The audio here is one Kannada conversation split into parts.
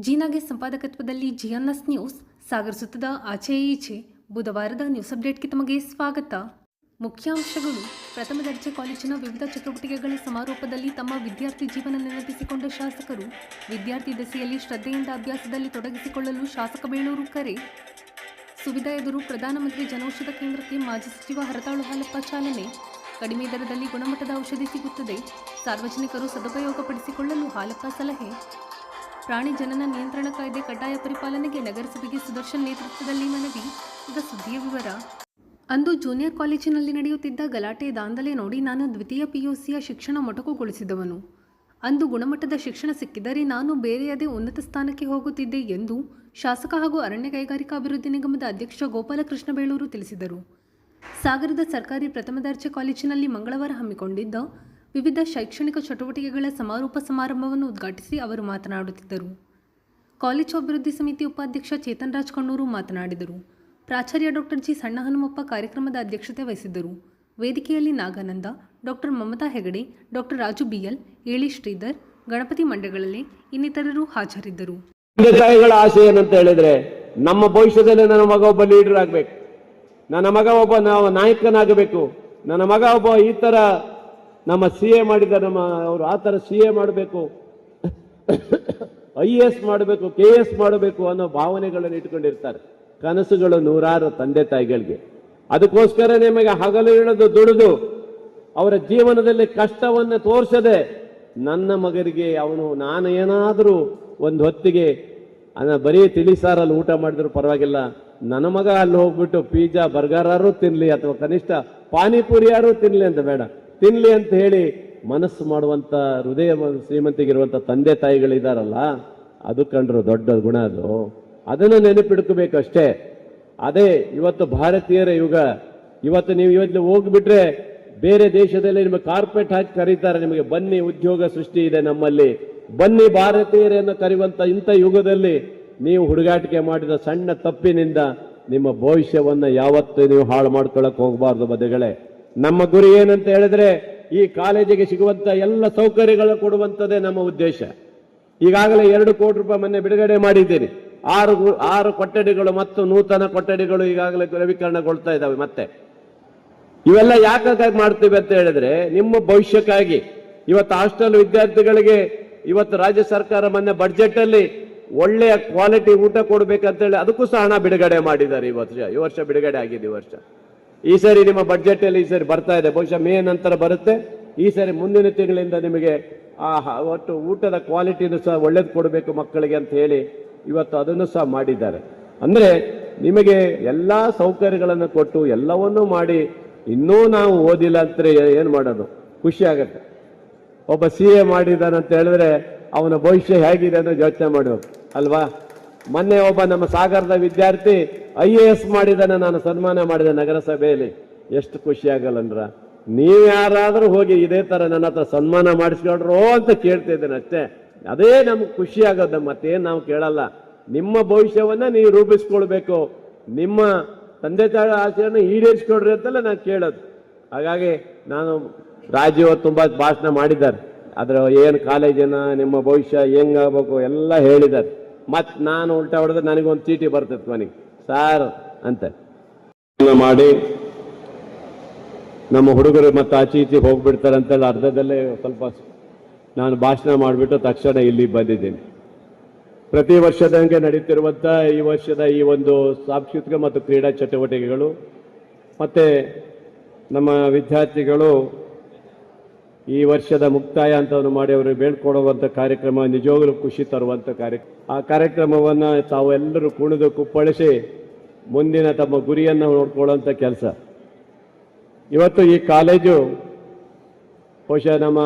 ಜೀನಾಗೆ ಸಂಪಾದಕತ್ವದಲ್ಲಿ ಜಿಎನ್ಎಸ್ ನ್ಯೂಸ್ ಸಾಗರ್ ಸುತ್ತದ ಆಚೆ ಈಚೆ ಬುಧವಾರದ ನ್ಯೂಸ್ ಅಪ್ಡೇಟ್ಗೆ ತಮಗೆ ಸ್ವಾಗತ. ಮುಖ್ಯಾಂಶಗಳು. ಪ್ರಥಮ ದರ್ಜೆ ಕಾಲೇಜಿನ ವಿವಿಧ ಚಟುವಟಿಕೆಗಳ ಸಮಾರೋಪದಲ್ಲಿ ತಮ್ಮ ವಿದ್ಯಾರ್ಥಿ ಜೀವನ ನೆನಪಿಸಿಕೊಂಡ ಶಾಸಕರು. ವಿದ್ಯಾರ್ಥಿ ದೆಸೆಯಲ್ಲಿ ಶ್ರದ್ಧೆಯಿಂದ ಅಭ್ಯಾಸದಲ್ಲಿ ತೊಡಗಿಸಿಕೊಳ್ಳಲು ಶಾಸಕ ಬೇಳೂರು ಕರೆ. ಸುವಿಧಾ ಎದುರು ಪ್ರಧಾನಮಂತ್ರಿ ಜನೌಷಧ ಕೇಂದ್ರಕ್ಕೆ ಮಾಜಿ ಸಚಿವ ಹರತಾಳು ಹಾಲಪ್ಪ ಚಾಲನೆ. ಕಡಿಮೆ ದರದಲ್ಲಿ ಗುಣಮಟ್ಟದ ಔಷಧಿ ಸಿಗುತ್ತದೆ, ಸಾರ್ವಜನಿಕರು ಸದುಪಯೋಗಪಡಿಸಿಕೊಳ್ಳಲು ಹಾಲಪ್ಪ ಸಲಹೆ. ಪ್ರಾಣಿ ಜನನ ನಿಯಂತ್ರಣ ಕಾಯ್ದೆ ಕಡ್ಡಾಯ ಪರಿಪಾಲನೆಗೆ ನಗರಸಭೆಗೆ ಸುದರ್ಶನ್ ನೇತೃತ್ವದಲ್ಲಿ ಮನವಿ. ಈಗ ಸುದ್ದಿಯ ವಿವರ. ಅಂದು ಜೂನಿಯರ್ ಕಾಲೇಜಿನಲ್ಲಿ ನಡೆಯುತ್ತಿದ್ದ ಗಲಾಟೆ ದಾಂಧಲೆ ನೋಡಿ ನಾನು ದ್ವಿತೀಯ ಪಿಯುಸಿಯ ಶಿಕ್ಷಣ ಮೊಟಕುಗೊಳಿಸಿದವನು. ಅಂದು ಗುಣಮಟ್ಟದ ಶಿಕ್ಷಣ ಸಿಕ್ಕಿದರೆ ನಾನು ಬೇರೆಯದೇ ಉನ್ನತ ಸ್ಥಾನಕ್ಕೆ ಹೋಗುತ್ತಿದ್ದೆ ಎಂದು ಶಾಸಕ ಹಾಗೂ ಅರಣ್ಯ ಕೈಗಾರಿಕಾ ಅಭಿವೃದ್ಧಿ ನಿಗಮದ ಅಧ್ಯಕ್ಷ ಗೋಪಾಲಕೃಷ್ಣ ಬೇಳೂರು ತಿಳಿಸಿದರು. ಸಾಗರದ ಸರ್ಕಾರಿ ಪ್ರಥಮ ದರ್ಜೆ ಕಾಲೇಜಿನಲ್ಲಿ ಮಂಗಳವಾರ ಹಮ್ಮಿಕೊಂಡಿದ್ದ ವಿವಿಧ ಶೈಕ್ಷಣಿಕ ಚಟುವಟಿಕೆಗಳ ಸಮಾರೋಪ ಸಮಾರಂಭವನ್ನು ಉದ್ಘಾಟಿಸಿ ಅವರು ಮಾತನಾಡುತ್ತಿದ್ದರು. ಕಾಲೇಜು ಅಭಿವೃದ್ಧಿ ಸಮಿತಿ ಉಪಾಧ್ಯಕ್ಷ ಚೇತನ್ ರಾಜ್ ಕಣ್ಣೂರು ಮಾತನಾಡಿದರು. ಪ್ರಾಚಾರ್ಯ ಡಾಕ್ಟರ್ ಜಿ ಸಣ್ಣ ಹನುಮಪ್ಪ ಕಾರ್ಯಕ್ರಮದ ಅಧ್ಯಕ್ಷತೆ ವಹಿಸಿದ್ದರು. ವೇದಿಕೆಯಲ್ಲಿ Nagananda, doctor Mamata Hegde, doctor Raju BL, ಏಳಿ ಶ್ರೀಧರ್, ಗಣಪತಿ ಮಂಡಗಳಲ್ಲಿ ಇನ್ನಿತರರು ಹಾಜರಿದ್ದರು. ತಾಯಿಗಳ ಆಸೆ ಏನಂತ ಹೇಳಿದ್ರೆ, ನಮ್ಮ ಭವಿಷ್ಯದಲ್ಲಿ ನನ್ನ ಮಗ ಒಬ್ಬ ಲೀಡರ್ ಆಗಬೇಕು, ನನ್ನ ಮಗ ಒಬ್ಬ ನಾಯಕನಾಗಬೇಕು, ನನ್ನ ಮಗ ಒಬ್ಬ ಈ ತರ ನಮ್ಮ CA ಮಾಡಿದ ಅವರು ಆ ತರ CA ಮಾಡಬೇಕು, IAS ಮಾಡಬೇಕು, KS ಮಾಡಬೇಕು ಅನ್ನೋ ಭಾವನೆಗಳನ್ನು ಇಟ್ಕೊಂಡಿರ್ತಾರೆ. ಕನಸುಗಳು ನೂರಾರು ತಂದೆ ತಾಯಿಗಳಿಗೆ. ಅದಕ್ಕೋಸ್ಕರ ನಿಮಗೆ ಹಗಲು ಇಳಿದು ದುಡಿದು ಅವರ ಜೀವನದಲ್ಲಿ ಕಷ್ಟವನ್ನು ತೋರಿಸದೆ ನನ್ನ ಮಗನಿಗೆ ನಾನು ಏನಾದರೂ ಒಂದು ಹೊತ್ತಿಗೆ ಬರೀ ತಿಳಿಸಾರಲ್ಲಿ ಊಟ ಮಾಡಿದ್ರು ಪರವಾಗಿಲ್ಲ, ನನ್ನ ಮಗ ಅಲ್ಲಿ ಹೋಗ್ಬಿಟ್ಟು ಪಿಜ್ಜಾ ಬರ್ಗರಾರು ತಿನ್ಲಿ ಅಥವಾ ಕನಿಷ್ಠ ಪಾನಿಪುರಿ ಯಾರು ತಿನ್ಲಿ ಅಂತ ಬೇಡ, ತಿನ್ಲಿ ಅಂತ ಹೇಳಿ ಮನಸ್ಸು ಮಾಡುವಂತ ಹೃದಯ ಶ್ರೀಮಂತಿಗಿರುವಂತ ತಂದೆ ತಾಯಿಗಳಿದಾರಲ್ಲ, ಅದು ಕಂಡ್ರು ದೊಡ್ಡ ಗುಣ. ಅದನ್ನು ನೆನಪಿಡ್ಕೋಬೇಕು ಅಷ್ಟೇ. ಅದೇ ಇವತ್ತು ಭಾರತೀಯರ ಯುಗ. ಇವತ್ತು ನೀವು ಇವತ್ತು ಹೋಗ್ಬಿಟ್ರೆ ಬೇರೆ ದೇಶದಲ್ಲಿ ನಿಮಗೆ ಕಾರ್ಪೆಟ್ ಹಾಕಿ ಕರೀತಾರೆ, ನಿಮಗೆ ಬನ್ನಿ ಉದ್ಯೋಗ ಸೃಷ್ಟಿ ಇದೆ ನಮ್ಮಲ್ಲಿ, ಬನ್ನಿ ಭಾರತೀಯರನ್ನು ಕರೆಯುವಂತ ಇಂಥ ಯುಗದಲ್ಲಿ ನೀವು ಹುಡುಗಾಟಿಕೆ ಮಾಡಿದ ಸಣ್ಣ ತಪ್ಪಿನಿಂದ ನಿಮ್ಮ ಭವಿಷ್ಯವನ್ನ ಯಾವತ್ತೂ ನೀವು ಹಾಳು ಮಾಡ್ಕೊಳ್ಳಕ್ ಹೋಗಬಾರ್ದು ಬದಿಗಳೇ. ನಮ್ಮ ಗುರಿ ಏನಂತ ಹೇಳಿದ್ರೆ ಈ ಕಾಲೇಜಿಗೆ ಸಿಗುವಂತ ಎಲ್ಲ ಸೌಕರ್ಯಗಳು ಕೊಡುವಂತದೇ ನಮ್ಮ ಉದ್ದೇಶ. ಈಗಾಗಲೇ 2 ಕೋಟಿ ರೂಪಾಯಿ ಮೊನ್ನೆ ಬಿಡುಗಡೆ ಮಾಡಿದ್ದೀನಿ. 6 ಕೊಠಡಿಗಳು ಮತ್ತು ನೂತನ ಕೊಠಡಿಗಳು ಈಗಾಗಲೇ ನವೀಕರಣಗೊಳ್ತಾ ಇದ್ದಾವೆ. ಮತ್ತೆ ಇವೆಲ್ಲ ಯಾಕಾಗಿ ಮಾಡ್ತೀವಿ ಅಂತ ಹೇಳಿದ್ರೆ ನಿಮ್ಮ ಭವಿಷ್ಯಕ್ಕಾಗಿ. ಇವತ್ತು ಹಾಸ್ಟೆಲ್ ವಿದ್ಯಾರ್ಥಿಗಳಿಗೆ ಇವತ್ತು ರಾಜ್ಯ ಸರ್ಕಾರ ಮೊನ್ನೆ ಬಡ್ಜೆಟ್ ಅಲ್ಲಿ ಒಳ್ಳೆಯ ಕ್ವಾಲಿಟಿ ಊಟ ಕೊಡ್ಬೇಕಂತ ಹೇಳಿ ಅದಕ್ಕೂ ಸಹ ಹಣ ಬಿಡುಗಡೆ ಮಾಡಿದ್ದಾರೆ. ಈ ವರ್ಷ ಬಿಡುಗಡೆ ಆಗಿದೆ. ಈ ವರ್ಷ ಈ ಸರಿ ನಿಮ್ಮ ಬಡ್ಜೆಟ್ ಅಲ್ಲಿ ಈ ಸರಿ ಬರ್ತಾ ಇದೆ, ಬಹುಶಃ ಮೇ ನಂತರ ಬರುತ್ತೆ. ಈ ಸರಿ ಮುಂದಿನ ತಿಂಗಳಿಂದ ನಿಮಗೆ ಒಟ್ಟು ಊಟದ ಕ್ವಾಲಿಟಿನೂ ಸಹ ಒಳ್ಳೇದು ಕೊಡಬೇಕು ಮಕ್ಕಳಿಗೆ ಅಂತ ಹೇಳಿ ಇವತ್ತು ಅದನ್ನು ಸಹ ಮಾಡಿದ್ದಾರೆ. ಅಂದ್ರೆ ನಿಮಗೆ ಎಲ್ಲಾ ಸೌಕರ್ಯಗಳನ್ನು ಕೊಟ್ಟು ಎಲ್ಲವನ್ನೂ ಮಾಡಿ ಇನ್ನೂ ನಾವು ಓದಿಲ್ಲ ಅಂದ್ರೆ ಏನ್ ಮಾಡೋದು? ಖುಷಿ ಆಗತ್ತೆ. ಒಬ್ಬ CA ಮಾಡಿದಾನಂತ ಹೇಳಿದ್ರೆ ಅವನ ಭವಿಷ್ಯ ಹೇಗಿದೆ ಅನ್ನೋ ಯೋಚನೆ ಮಾಡಬೇಕು ಅಲ್ವಾ? ಮೊನ್ನೆ ಒಬ್ಬ ನಮ್ಮ ಸಾಗರದ ವಿದ್ಯಾರ್ಥಿ IAS ಮಾಡಿದಾನೆ, ನಾನು ಸನ್ಮಾನ ಮಾಡಿದೆ ನಗರಸಭೆಯಲ್ಲಿ. ಎಷ್ಟು ಖುಷಿ ಆಗಲ್ಲಂದ್ರ? ನೀವು ಯಾರಾದ್ರೂ ಹೋಗಿ ಇದೇ ತರ ನನ್ನ ಹತ್ರ ಸನ್ಮಾನ ಮಾಡಿಸ್ಕೊಂಡ್ರೋ ಅಂತ ಕೇಳ್ತಾ ಇದ್ದೇನೆ ಅಷ್ಟೇ. ಅದೇ ನಮ್ಗೆ ಖುಷಿ ಆಗೋದು, ಮತ್ತೇನ್ ನಾವು ಕೇಳಲ್ಲ. ನಿಮ್ಮ ಭವಿಷ್ಯವನ್ನ ನೀವು ರೂಪಿಸ್ಕೊಳ್ಬೇಕು, ನಿಮ್ಮ ತಂದೆ ತಾಯಿ ಆಸೆಯನ್ನು ಈಡೇರಿಸ್ಕೊಡ್ರಿ ಅಂತಲೇ ನಾನು ಕೇಳೋದು. ಹಾಗಾಗಿ ನಾನು ರಾಜೀವ್ ತುಂಬಾ ಭಾಷಣ ಮಾಡಿದ್ದಾರೆ, ಅದ್ರ ಏನು ಕಾಲೇಜಿನ ನಿಮ್ಮ ಭವಿಷ್ಯ ಹೆಂಗಾಗಬೇಕು ಎಲ್ಲ ಹೇಳಿದ್ದಾರೆ. ಮತ್ ನಾನು ಉಲ್ಟಾ ಹೊಡೆದ್ರೆ ನನಗೊಂದು ಚೀಟಿ ಬರ್ತದೆ ಮನೆಗೆ, ಸಾರ್ ಅಂತ ಮಾಡಿ ನಮ್ಮ ಹುಡುಗರು ಮತ್ತೆ ಆಚೆ ಈಚೆ ಹೋಗ್ಬಿಡ್ತಾರೆ ಅಂತೇಳಿ ಅರ್ಧದಲ್ಲೇ ಸ್ವಲ್ಪ ನಾನು ಭಾಷಣ ಮಾಡಿಬಿಟ್ಟು ತಕ್ಷಣ ಇಲ್ಲಿ ಬಂದಿದ್ದೀನಿ. ಪ್ರತಿ ವರ್ಷದಂಗೆ ನಡೀತಿರುವಂತ ಈ ವರ್ಷದ ಈ ಒಂದು ಸಾಂಸ್ಕೃತಿಕ ಮತ್ತು ಕ್ರೀಡಾ ಚಟುವಟಿಕೆಗಳು ಮತ್ತೆ ನಮ್ಮ ವಿದ್ಯಾರ್ಥಿಗಳು ಈ ವರ್ಷದ ಮುಕ್ತಾಯ ಅಂತವನ್ನು ಮಾಡಿ ಅವರಿಗೆ ಬೇಡ್ಕೊಡುವಂಥ ಕಾರ್ಯಕ್ರಮ ನಿಜವಾಗಲೂ ಖುಷಿ ತರುವಂಥ ಕಾರ್ಯಕ್ರಮ. ಆ ಕಾರ್ಯಕ್ರಮವನ್ನು ತಾವು ಎಲ್ಲರೂ ಕುಣಿದು ಕುಪ್ಪಳಿಸಿ ಮುಂದಿನ ತಮ್ಮ ಗುರಿಯನ್ನು ನೋಡ್ಕೊಳ್ಳುವಂಥ ಕೆಲಸ. ಇವತ್ತು ಈ ಕಾಲೇಜು ಬಹುಶಃ ನಮ್ಮ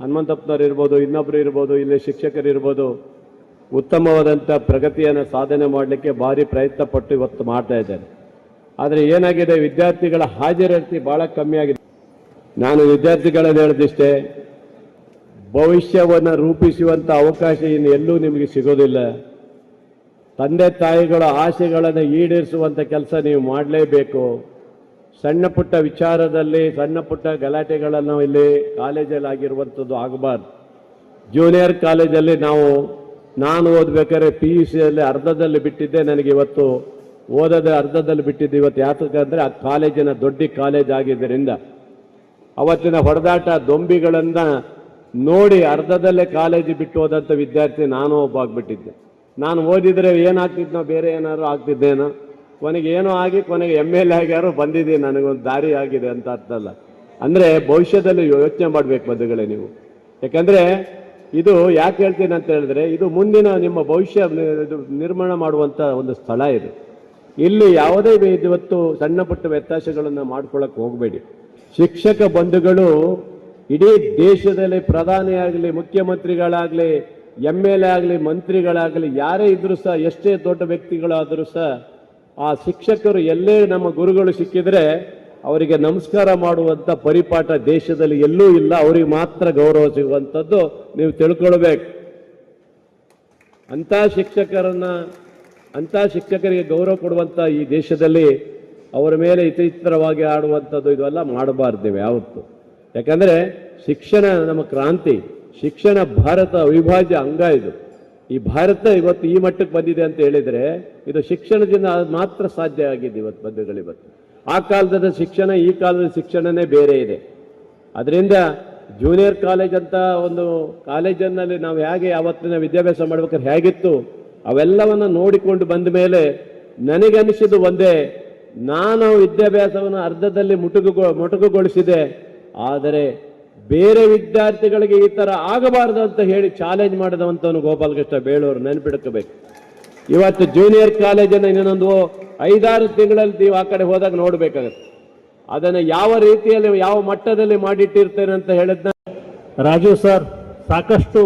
ಹನುಮಂತಪ್ಪನವರು ಇರ್ಬೋದು, ಇನ್ನೊಬ್ರು ಇರ್ಬೋದು, ಇಲ್ಲಿ ಶಿಕ್ಷಕರು ಇರ್ಬೋದು, ಉತ್ತಮವಾದಂಥ ಪ್ರಗತಿಯನ್ನು ಸಾಧನೆ ಮಾಡಲಿಕ್ಕೆ ಭಾರಿ ಪ್ರಯತ್ನ ಪಟ್ಟು ಇವತ್ತು ಮಾಡ್ತಾ ಇದ್ದಾರೆ. ಆದರೆ ಏನಾಗಿದೆ, ವಿದ್ಯಾರ್ಥಿಗಳ ಹಾಜರಾತಿ ಬಹಳ ಕಮ್ಮಿ ಆಗಿದೆ. ನಾನು ವಿದ್ಯಾರ್ಥಿಗಳನ್ನು ಹೇಳಿದಿಷ್ಟೇ, ಭವಿಷ್ಯವನ್ನು ರೂಪಿಸುವಂತ ಅವಕಾಶ ಇನ್ನು ಎಲ್ಲೂ ನಿಮಗೆ ಸಿಗೋದಿಲ್ಲ. ತಂದೆ ತಾಯಿಗಳ ಆಸೆಗಳನ್ನು ಈಡೇರಿಸುವಂತ ಕೆಲಸ ನೀವು ಮಾಡಲೇಬೇಕು. ಸಣ್ಣ ಪುಟ್ಟ ವಿಚಾರದಲ್ಲಿ ಸಣ್ಣ ಪುಟ್ಟ ಗಲಾಟೆಗಳನ್ನು ಇಲ್ಲಿ ಕಾಲೇಜಲ್ಲಿ ಆಗಿರುವಂಥದ್ದು ಆಗಬಾರ್ದು. ಜೂನಿಯರ್ ಕಾಲೇಜಲ್ಲಿ ನಾವು ನಾನು ಓದ್ಬೇಕಾದ್ರೆ PUCಯಲ್ಲಿ ಅರ್ಧದಲ್ಲಿ ಬಿಟ್ಟಿದ್ದೆ. ನನಗೆ ಇವತ್ತು ಓದೋದೇ ಅರ್ಧದಲ್ಲಿ ಬಿಟ್ಟಿದ್ದೆ. ಇವತ್ತು ಯಾತಕ್ಕಂದ್ರೆ ಆ ಕಾಲೇಜಿನ ದೊಡ್ಡ ಕಾಲೇಜ್ ಆಗಿದ್ದರಿಂದ ಅವತ್ತಿನ ಹೊಡೆದಾಟ ದೊಂಬಿಗಳನ್ನ ನೋಡಿ ಅರ್ಧದಲ್ಲೇ ಕಾಲೇಜು ಬಿಟ್ಟು ಹೋದಂಥ ವಿದ್ಯಾರ್ಥಿ ನಾನು ಒಬ್ಬ ಆಗ್ಬಿಟ್ಟಿದ್ದೆ. ನಾನು ಓದಿದ್ರೆ ಏನಾಗ್ತಿದ್ನೋ ಬೇರೆ ಏನಾದ್ರು ಆಗ್ತಿದ್ದೇನೋ, ಕೊನೆಗೆ ಏನೋ ಆಗಿ ಕೊನೆಗೆ MLA ಆಗ್ಯಾರೋ ಬಂದಿದ್ದೀನಿ, ನನಗೊಂದು ದಾರಿ ಆಗಿದೆ ಅಂತ ಅರ್ಥ ಅಲ್ಲ. ಅಂದ್ರೆ ಭವಿಷ್ಯದಲ್ಲಿ ಯೋಚನೆ ಮಾಡ್ಬೇಕು ಬಂಧುಗಳೇ ನೀವು. ಯಾಕಂದ್ರೆ ಇದು ಯಾಕೆ ಹೇಳ್ತೀನಿ ಅಂತ ಹೇಳಿದ್ರೆ, ಇದು ಮುಂದಿನ ನಿಮ್ಮ ಭವಿಷ್ಯ ನಿರ್ಮಾಣ ಮಾಡುವಂತ ಒಂದು ಸ್ಥಳ ಇದು. ಇಲ್ಲಿ ಯಾವುದೇ ಇವತ್ತು ಸಣ್ಣ ಪುಟ್ಟ ವ್ಯತ್ಯಾಸಗಳನ್ನು ಮಾಡ್ಕೊಳ್ಳಕ್ ಹೋಗಬೇಡಿ. ಶಿಕ್ಷಕ ಬಂಧುಗಳು ಇಡೀ ದೇಶದಲ್ಲಿ ಪ್ರಧಾನಿಯಾಗಲಿ, ಮುಖ್ಯಮಂತ್ರಿಗಳಾಗಲಿ, MLA ಆಗಲಿ, ಮಂತ್ರಿಗಳಾಗಲಿ, ಯಾರೇ ಇದ್ರೂ ಸಹ, ಎಷ್ಟೇ ದೊಡ್ಡ ವ್ಯಕ್ತಿಗಳಾದರೂ ಸಹ ಆ ಶಿಕ್ಷಕರು ಎಲ್ಲೇ ನಮ್ಮ ಗುರುಗಳು ಸಿಕ್ಕಿದ್ರೆ ಅವರಿಗೆ ನಮಸ್ಕಾರ ಮಾಡುವಂತ ಪರಿಪಾಠ ದೇಶದಲ್ಲಿ ಎಲ್ಲೂ ಇಲ್ಲ. ಅವರಿಗೆ ಮಾತ್ರ ಗೌರವ ಸಿಗುವಂಥದ್ದು ನೀವು ತಿಳ್ಕೊಳ್ಬೇಕು. ಅಂತ ಶಿಕ್ಷಕರಿಗೆ ಗೌರವ ಕೊಡುವಂತ ಈ ದೇಶದಲ್ಲಿ ಅವರ ಮೇಲೆ ಇತರವಾಗಿ ಆಡುವಂಥದ್ದು ಇದೆಲ್ಲ ಮಾಡಬಾರ್ದು ಯಾವತ್ತು. ಯಾಕಂದ್ರೆ ಶಿಕ್ಷಣ ನಮ್ಮ ಕ್ರಾಂತಿ, ಶಿಕ್ಷಣ ಭಾರತ ಅವಿಭಾಜ್ಯ ಅಂಗ. ಇದು ಈ ಭಾರತ ಇವತ್ತು ಈ ಮಟ್ಟಕ್ಕೆ ಬಂದಿದೆ ಅಂತ ಹೇಳಿದ್ರೆ ಇದು ಶಿಕ್ಷಣದಿಂದ ಮಾತ್ರ ಸಾಧ್ಯ ಆಗಿದೆ. ಇವತ್ತು ಬಂಧುಗಳಿವತ್ತು ಆ ಕಾಲದ ಶಿಕ್ಷಣ ಈ ಕಾಲದ ಶಿಕ್ಷಣನೇ ಬೇರೆ ಇದೆ. ಅದರಿಂದ ಜೂನಿಯರ್ ಕಾಲೇಜ್ ಅಂತ ಒಂದು ಕಾಲೇಜನ್ನಲ್ಲಿ ನಾವು ಹೇಗೆ ಯಾವತ್ತಿನ ವಿದ್ಯಾಭ್ಯಾಸ ಮಾಡ್ಬೇಕಾದ್ರೆ ಹೇಗಿತ್ತು ಅವೆಲ್ಲವನ್ನ ನೋಡಿಕೊಂಡು ಬಂದ ಮೇಲೆ ನನಗನಿಸಿದ್ದು ಒಂದೇ, ನಾನು ವಿದ್ಯಾಭ್ಯಾಸವನ್ನು ಅರ್ಧದಲ್ಲಿ ಮೊಟಕುಗೊಳಿಸಿದೆ, ಆದರೆ ಬೇರೆ ವಿದ್ಯಾರ್ಥಿಗಳಿಗೆ ಈ ತರ ಆಗಬಾರದು ಅಂತ ಹೇಳಿ ಚಾಲೆಂಜ್ ಮಾಡಿದವಂತವನು ಗೋಪಾಲಕೃಷ್ಣ ಬೇಳೂರು, ನೆನ್ಪಿಡ್ಕೋಬೇಕು. ಇವತ್ತು ಜೂನಿಯರ್ ಕಾಲೇಜನ್ನು ಇನ್ನೊಂದು 5-6 ತಿಂಗಳಲ್ಲಿ ನೀವು ಆ ಕಡೆ ಹೋದಾಗ ನೋಡ್ಬೇಕಾಗತ್ತೆ. ಅದನ್ನು ಯಾವ ರೀತಿಯಲ್ಲಿ ಯಾವ ಮಟ್ಟದಲ್ಲಿ ಮಾಡಿಟ್ಟಿರ್ತೇನೆ ಅಂತ ಹೇಳಿದ್ನ ರಾಜು ಸರ್ ಸಾಕಷ್ಟು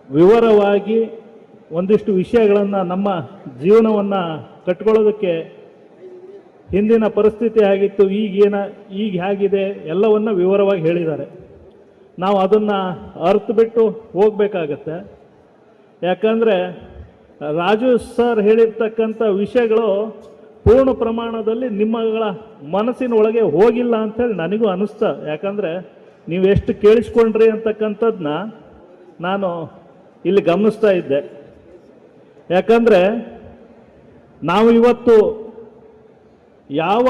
ವಿವರವಾಗಿ ಒಂದಿಷ್ಟು ವಿಷಯಗಳನ್ನು ನಮ್ಮ ಜೀವನವನ್ನು ಕಟ್ಕೊಳ್ಳೋದಕ್ಕೆ ಹಿಂದಿನ ಪರಿಸ್ಥಿತಿ ಆಗಿತ್ತು, ಈಗ ಹೇಗಿದೆ ಎಲ್ಲವನ್ನ ವಿವರವಾಗಿ ಹೇಳಿದ್ದಾರೆ. ನಾವು ಅದನ್ನು ಅರ್ಥ ಬಿಟ್ಟು ಹೋಗಬೇಕಾಗತ್ತೆ. ಯಾಕಂದರೆ ರಾಜು ಸರ್ ಹೇಳಿರ್ತಕ್ಕಂಥ ವಿಷಯಗಳು ಪೂರ್ಣ ಪ್ರಮಾಣದಲ್ಲಿ ನಿಮ್ಮಗಳ ಮನಸ್ಸಿನ ಒಳಗೆ ಹೋಗಿಲ್ಲ ಅಂತೇಳಿ ನನಗೂ ಅನಿಸ್ತಾ. ಯಾಕಂದರೆ ನೀವು ಎಷ್ಟು ಕೇಳಿಸ್ಕೊಂಡ್ರಿ ಅಂತಕ್ಕಂಥದ್ದನ್ನ ನಾನು ಇಲ್ಲಿ ಗಮನಿಸ್ತಾ ಇದ್ದೆ. ಯಾಕಂದರೆ ನಾವು ಇವತ್ತು ಯಾವ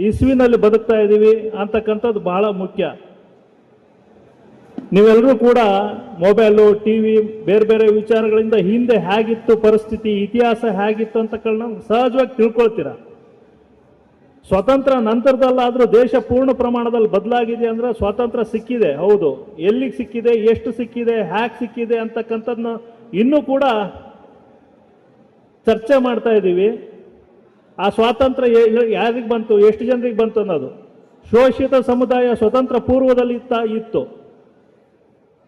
ಇಸ್ವಿನಲ್ಲಿ ಬದುಕ್ತಾ ಇದ್ದೀವಿ ಅಂತಕ್ಕಂಥದ್ದು ಬಹಳ ಮುಖ್ಯ. ನೀವೆಲ್ಲರೂ ಕೂಡ ಮೊಬೈಲು, TV, ಬೇರೆ ಬೇರೆ ವಿಚಾರಗಳಿಂದ ಹಿಂದೆ ಹೇಗಿತ್ತು ಪರಿಸ್ಥಿತಿ, ಇತಿಹಾಸ ಹೇಗಿತ್ತು ಅಂತಕ್ಕಳನ್ನ ಸಹಜವಾಗಿ ತಿಳ್ಕೊಳ್ತೀರ. ಸ್ವಾತಂತ್ರ್ಯ ನಂತರದಲ್ಲಾದರೂ ದೇಶ ಪೂರ್ಣ ಪ್ರಮಾಣದಲ್ಲಿ ಬದಲಾಗಿದೆ ಅಂದರೆ ಸ್ವಾತಂತ್ರ್ಯ ಸಿಕ್ಕಿದೆ, ಹೌದು. ಎಲ್ಲಿಗೆ ಸಿಕ್ಕಿದೆ, ಎಷ್ಟು ಸಿಕ್ಕಿದೆ, ಹ್ಯಾಕ್ ಸಿಕ್ಕಿದೆ ಅಂತಕ್ಕಂಥದ್ದನ್ನ ಇನ್ನೂ ಕೂಡ ಚರ್ಚೆ ಮಾಡ್ತಾ ಇದ್ದೀವಿ. ಆ ಸ್ವಾತಂತ್ರ್ಯ ಯಾರಿಗೆ ಬಂತು, ಎಷ್ಟು ಜನರಿಗೆ ಬಂತು ಅನ್ನೋದು. ಶೋಷಿತ ಸಮುದಾಯ ಸ್ವತಂತ್ರ ಪೂರ್ವದಲ್ಲಿ ಇತ್ತು,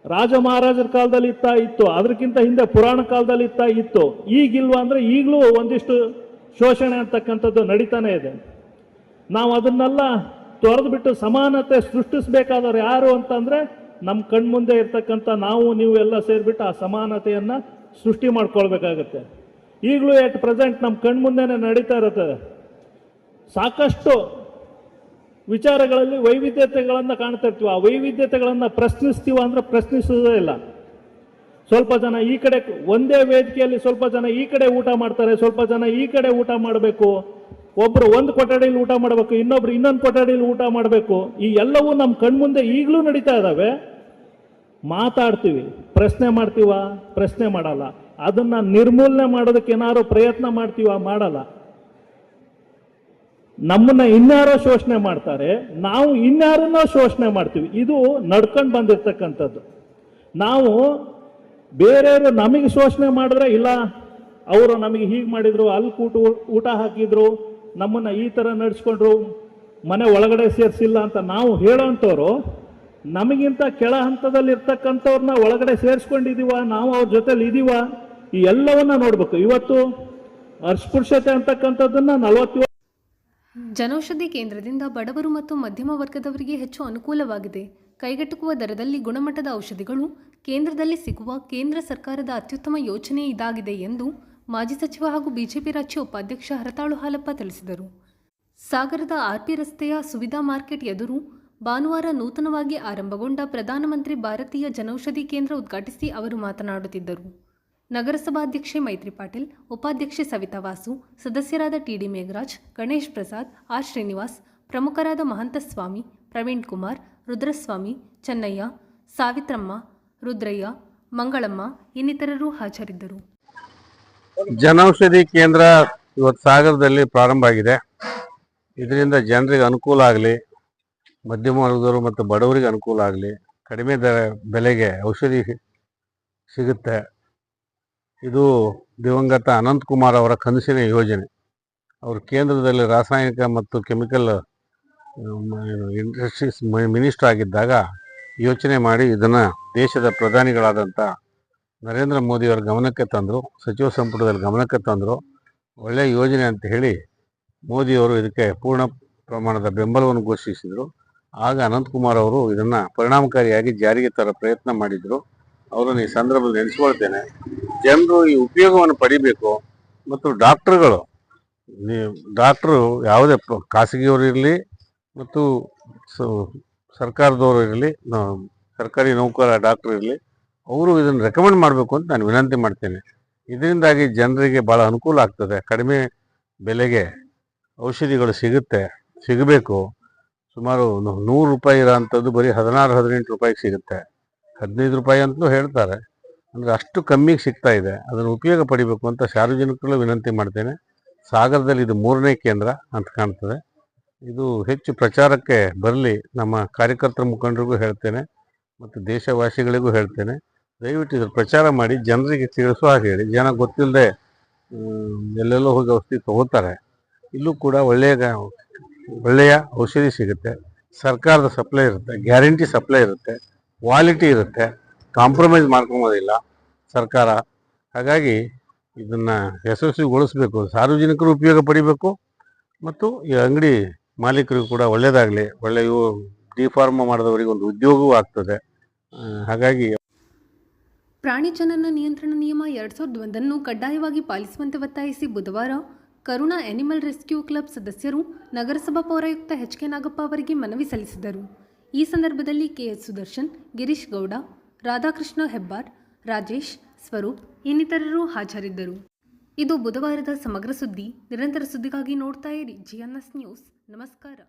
ರಾಜ ಮಹಾರಾಜರ ಕಾಲದಲ್ಲಿ ಇತ್ತು, ಅದಕ್ಕಿಂತ ಹಿಂದೆ ಪುರಾಣ ಕಾಲದಲ್ಲಿ ಇತ್ತು. ಈಗಿಲ್ವಾ ಅಂದರೆ ಈಗಲೂ ಒಂದಿಷ್ಟು ಶೋಷಣೆ ಅಂತಕ್ಕಂಥದ್ದು ನಡೀತಾನೆ ಇದೆ. ನಾವು ಅದನ್ನೆಲ್ಲ ತೊರೆದು ಬಿಟ್ಟು ಸಮಾನತೆ ಸೃಷ್ಟಿಸಬೇಕಾದವ್ರು ಯಾರು ಅಂತಂದರೆ ನಮ್ಮ ಕಣ್ಮುಂದೆ ಇರ್ತಕ್ಕಂಥ ನಾವು ನೀವು ಎಲ್ಲ ಸೇರಿಬಿಟ್ಟು ಆ ಸಮಾನತೆಯನ್ನು ಸೃಷ್ಟಿ ಮಾಡ್ಕೊಳ್ಬೇಕಾಗತ್ತೆ. ಈಗಲೂ ಎಟ್ ಪ್ರೆಸೆಂಟ್ ನಮ್ಮ ಕಣ್ಮುಂದೆನೇ ನಡೀತಾ ಇರುತ್ತದೆ. ಸಾಕಷ್ಟು ವಿಚಾರಗಳಲ್ಲಿ ವೈವಿಧ್ಯತೆಗಳನ್ನು ಕಾಣ್ತಾ ಇರ್ತೀವಿ. ಆ ವೈವಿಧ್ಯತೆಗಳನ್ನು ಪ್ರಶ್ನಿಸ್ತೀವ ಅಂದರೆ ಪ್ರಶ್ನಿಸೋದೇ ಇಲ್ಲ. ಸ್ವಲ್ಪ ಜನ ಈ ಕಡೆ ಒಂದೇ ವೇದಿಕೆಯಲ್ಲಿ ಸ್ವಲ್ಪ ಜನ ಈ ಕಡೆ ಊಟ ಮಾಡ್ತಾರೆ, ಸ್ವಲ್ಪ ಜನ ಈ ಕಡೆ ಊಟ ಮಾಡಬೇಕು, ಒಬ್ರು ಒಂದು ಕೊಠಡಿಯಲ್ಲಿ ಊಟ ಮಾಡಬೇಕು, ಇನ್ನೊಬ್ರು ಇನ್ನೊಂದು ಕೊಠಡಿಯಲ್ಲಿ ಊಟ ಮಾಡಬೇಕು. ಈ ಎಲ್ಲವೂ ನಮ್ಮ ಕಣ್ಮುಂದೆ ಈಗಲೂ ನಡೀತಾ ಇದ್ದಾವೆ. ಮಾತಾಡ್ತೀವಿ, ಪ್ರಶ್ನೆ ಮಾಡ್ತೀವ, ಪ್ರಶ್ನೆ ಮಾಡಲ್ಲ. ಅದನ್ನ ನಿರ್ಮೂಲನೆ ಮಾಡೋದಕ್ಕೆ ಏನಾದ್ರು ಪ್ರಯತ್ನ ಮಾಡ್ತೀವ, ಮಾಡಲ್ಲ. ನಮ್ಮನ್ನ ಇನ್ಯಾರೋ ಶೋಷಣೆ ಮಾಡ್ತಾರೆ, ನಾವು ಇನ್ಯಾರನ್ನ ಶೋಷಣೆ ಮಾಡ್ತೀವಿ. ಇದು ನಡ್ಕೊಂಡು ಬಂದಿರ್ತಕ್ಕಂಥದ್ದು. ನಾವು ಬೇರೆಯವರು ನಮಗೆ ಶೋಷಣೆ ಮಾಡಿದ್ರೆ ಇಲ್ಲ, ಅವರು ನಮಗೆ ಹೀಗೆ ಮಾಡಿದ್ರು, ಅಲ್ಲಿ ಊಟ ಹಾಕಿದ್ರು, ನಮ್ಮನ್ನ ಈ ಥರ ನಡೆಸ್ಕೊಂಡ್ರು, ಮನೆ ಒಳಗಡೆ ಸೇರಿಸಿಲ್ಲ ಅಂತ ನಾವು ಹೇಳೋಂಥವ್ರು, ನಮಗಿಂತ ಕೆಳ ಹಂತದಲ್ಲಿ ಇರ್ತಕ್ಕಂಥವ್ರನ್ನ ಒಳಗಡೆ ಸೇರಿಸ್ಕೊಂಡಿದೀವ, ನಾವು ಅವ್ರ ಜೊತೆಲಿ ಇದೀವ, ಈ ಎಲ್ಲವನ್ನ ನೋಡ್ಬೇಕು. ಇವತ್ತು ಅಸ್ಪೃಶ್ಯತೆ ಅಂತಕ್ಕಂಥದ್ದನ್ನ 40 ಜನೌಷಧಿ ಕೇಂದ್ರದಿಂದ ಬಡವರು ಮತ್ತು ಮಧ್ಯಮ ವರ್ಗದವರಿಗೆ ಹೆಚ್ಚು ಅನುಕೂಲವಾಗಿದೆ. ಕೈಗೆಟುಕುವ ದರದಲ್ಲಿ ಗುಣಮಟ್ಟದ ಔಷಧಿಗಳು ಕೇಂದ್ರದಲ್ಲಿ ಸಿಗುವ ಕೇಂದ್ರ ಸರ್ಕಾರದ ಅತ್ಯುತ್ತಮ ಯೋಜನೆ ಇದಾಗಿದೆ ಎಂದು ಮಾಜಿ ಸಚಿವ ಹಾಗೂ ಬಿಜೆಪಿ ರಾಜ್ಯ ಉಪಾಧ್ಯಕ್ಷ ಹರತಾಳು ಹಾಲಪ್ಪ ತಿಳಿಸಿದರು. ಸಾಗರದ RP ರಸ್ತೆಯ ಸುವಿಧಾ ಮಾರ್ಕೆಟ್ ಎದುರು ಭಾನುವಾರ ನೂತನವಾಗಿ ಆರಂಭಗೊಂಡ ಪ್ರಧಾನಮಂತ್ರಿ ಭಾರತೀಯ ಜನೌಷಧಿ ಕೇಂದ್ರ ಉದ್ಘಾಟಿಸಿ ಅವರು ಮಾತನಾಡುತ್ತಿದ್ದರು. ನಗರಸಭಾಧ್ಯಕ್ಷೆ ಮೈತ್ರಿ ಪಾಟೀಲ್, ಉಪಾಧ್ಯಕ್ಷೆ ಸವಿತಾ ವಾಸು, ಸದಸ್ಯರಾದ ಟಿಡಿ ಮೇಘರಾಜ್, ಗಣೇಶ್ ಪ್ರಸಾದ್, ಆರ್ ಶ್ರೀನಿವಾಸ್, ಪ್ರಮುಖರಾದ ಮಹಂತಸ್ವಾಮಿ, ಪ್ರವೀಣ್ ಕುಮಾರ್, ರುದ್ರಸ್ವಾಮಿ, ಚೆನ್ನಯ್ಯ, ಸಾವಿತ್ರಮ್ಮ, ರುದ್ರಯ್ಯ, ಮಂಗಳಮ್ಮ ಇನ್ನಿತರರು ಹಾಜರಿದ್ದರು. ಜನೌಷಧಿ ಕೇಂದ್ರ ಇವತ್ತು ಸಾಗರದಲ್ಲಿ ಪ್ರಾರಂಭ ಆಗಿದೆ. ಇದರಿಂದ ಜನರಿಗೆ ಅನುಕೂಲ ಆಗಲಿ, ಮಧ್ಯಮ ವರ್ಗದವರು ಮತ್ತು ಬಡವರಿಗೆ ಅನುಕೂಲ ಆಗಲಿ, ಕಡಿಮೆ ಬೆಲೆಗೆ ಔಷಧಿ ಸಿಗುತ್ತೆ. ಇದು ದಿವಂಗತ ಅನಂತಕುಮಾರ್ ಅವರ ಕನಸಿನ ಯೋಜನೆ. ಅವರು ಕೇಂದ್ರದಲ್ಲಿ ರಾಸಾಯನಿಕ ಮತ್ತು ಕೆಮಿಕಲ್ ಇಂಡಸ್ಟ್ರೀಸ್ ಮಿನಿಸ್ಟರ್ ಆಗಿದ್ದಾಗ ಯೋಚನೆ ಮಾಡಿ ಇದನ್ನು ದೇಶದ ಪ್ರಧಾನಿಗಳಾದಂಥ ನರೇಂದ್ರ ಮೋದಿಯವರ ಗಮನಕ್ಕೆ ತಂದರು, ಸಚಿವ ಸಂಪುಟದಲ್ಲಿ ಗಮನಕ್ಕೆ ತಂದರು. ಒಳ್ಳೆಯ ಯೋಜನೆ ಅಂತ ಹೇಳಿ ಮೋದಿಯವರು ಇದಕ್ಕೆ ಪೂರ್ಣ ಪ್ರಮಾಣದ ಬೆಂಬಲವನ್ನು ಘೋಷಿಸಿದರು. ಆಗ ಅನಂತಕುಮಾರ್ ಅವರು ಇದನ್ನು ಪರಿಣಾಮಕಾರಿಯಾಗಿ ಜಾರಿಗೆ ತರೋ ಪ್ರಯತ್ನ ಮಾಡಿದರು. ಅವರನ್ನು ಈ ಸಂದರ್ಭದಲ್ಲಿ ನೆನೆಸ್ಕೊಳ್ತೇನೆ. ಜನರು ಈ ಉಪಯೋಗವನ್ನು ಪಡಿಬೇಕು. ಮತ್ತು ಡಾಕ್ಟ್ರುಗಳು ಯಾವುದೇ ಖಾಸಗಿಯವರು ಇರಲಿ ಮತ್ತು ಸರ್ಕಾರದವರು ಇರಲಿ, ಸರ್ಕಾರಿ ನೌಕರ ಡಾಕ್ಟ್ರು ಇರಲಿ, ಅವರು ಇದನ್ನು ರೆಕಮೆಂಡ್ ಮಾಡಬೇಕು ಅಂತ ನಾನು ವಿನಂತಿ ಮಾಡ್ತೇನೆ. ಇದರಿಂದಾಗಿ ಜನರಿಗೆ ಭಾಳ ಅನುಕೂಲ ಆಗ್ತದೆ. ಕಡಿಮೆ ಬೆಲೆಗೆ ಔಷಧಿಗಳು ಸಿಗಬೇಕು. ಸುಮಾರು 100 ರೂಪಾಯಿ ಇರೋಂಥದ್ದು ಬರೀ 16-18 ರೂಪಾಯಿಗೆ ಸಿಗುತ್ತೆ. 15 ರೂಪಾಯಿ ಅಂತಲೂ ಹೇಳ್ತಾರೆ. ಅಂದರೆ ಅಷ್ಟು ಕಮ್ಮಿಗೆ ಸಿಗ್ತಾ ಇದೆ. ಅದನ್ನು ಉಪಯೋಗ ಪಡಿಬೇಕು ಅಂತ ಸಾರ್ವಜನಿಕರು ವಿನಂತಿ ಮಾಡ್ತೇನೆ. ಸಾಗರದಲ್ಲಿ ಇದು 3ನೇ ಕೇಂದ್ರ ಅಂತ ಕಾಣ್ತದೆ. ಇದು ಹೆಚ್ಚು ಪ್ರಚಾರಕ್ಕೆ ಬರಲಿ. ನಮ್ಮ ಕಾರ್ಯಕರ್ತರ ಮುಖಂಡರಿಗೂ ಹೇಳ್ತೇನೆ ಮತ್ತು ದೇಶವಾಸಿಗಳಿಗೂ ಹೇಳ್ತೇನೆ, ದಯವಿಟ್ಟು ಇದ್ರ ಪ್ರಚಾರ ಮಾಡಿ ಜನರಿಗೆ ತಿಳಿಸುವ ಹಾಗೆ ಹೇಳಿ. ಜನ ಗೊತ್ತಿಲ್ಲದೆ ಎಲ್ಲೆಲ್ಲೋ ಹೋಗಿ ಔಷಧಿ ತಗೋತಾರೆ. ಇಲ್ಲೂ ಕೂಡ ಒಳ್ಳೆಯ ಔಷಧಿ ಸಿಗುತ್ತೆ. ಸರ್ಕಾರದ ಸಪ್ಲೈ ಇರುತ್ತೆ, ಗ್ಯಾರಂಟಿ ಸಪ್ಲೈ ಇರುತ್ತೆ, ಕ್ವಾಲಿಟಿ ಇರುತ್ತೆ, ಕಾಂಪ್ರಮೈಸ್ ಮಾಡ್ಕೊಬೋದಿಲ್ಲ ಸರ್ಕಾರ. ಹಾಗಾಗಿ ಇದನ್ನು ಯಶಸ್ವಿಗೊಳಿಸಬೇಕು. ಸಾರ್ವಜನಿಕರು ಉಪಯೋಗ ಪಡಿಬೇಕು ಮತ್ತು ಈ ಅಂಗಡಿ ಮಾಲೀಕರಿಗೂ ಕೂಡ ಒಳ್ಳೆಯದಾಗಲಿ. ಒಳ್ಳೆಯ ಡಿಫಾರ್ಮ ಮಾಡಿದವರಿಗೆ ಒಂದು ಉದ್ಯೋಗವೂ ಆಗ್ತದೆ. ಹಾಗಾಗಿ ಪ್ರಾಣಿ ಜನನ ನಿಯಂತ್ರಣ ನಿಯಮ 2001 ಕಡ್ಡಾಯವಾಗಿ ಪಾಲಿಸುವಂತೆ ಒತ್ತಾಯಿಸಿ ಬುಧವಾರ ಕರುಣಾ ಆನಿಮಲ್ ರೆಸ್ಕ್ಯೂ ಕ್ಲಬ್ ಸದಸ್ಯರು ನಗರಸಭಾ ಪೌರಾಯುಕ್ತ ಎಚ್.ಕೆ. ನಾಗಪ್ಪ ಅವರಿಗೆ ಮನವಿ ಸಲ್ಲಿಸಿದರು. ಈ ಸಂದರ್ಭದಲ್ಲಿ ಕೆ.ಎಸ್. ಸುದರ್ಶನ್, ಗಿರೀಶ್ ಗೌಡ, ರಾಧಾಕೃಷ್ಣ ಹೆಬ್ಬಾರ್, ರಾಜೇಶ್, ಸ್ವರೂಪ್ ಇನ್ನಿತರರು ಹಾಜರಿದ್ದರು. ಇದು ಬುಧವಾರದ ಸಮಗ್ರ ಸುದ್ದಿ. ನಿರಂತರ ಸುದ್ದಿಗಾಗಿ ನೋಡ್ತಾ ಇರಿ GNS ನ್ಯೂಸ್. ನಮಸ್ಕಾರ.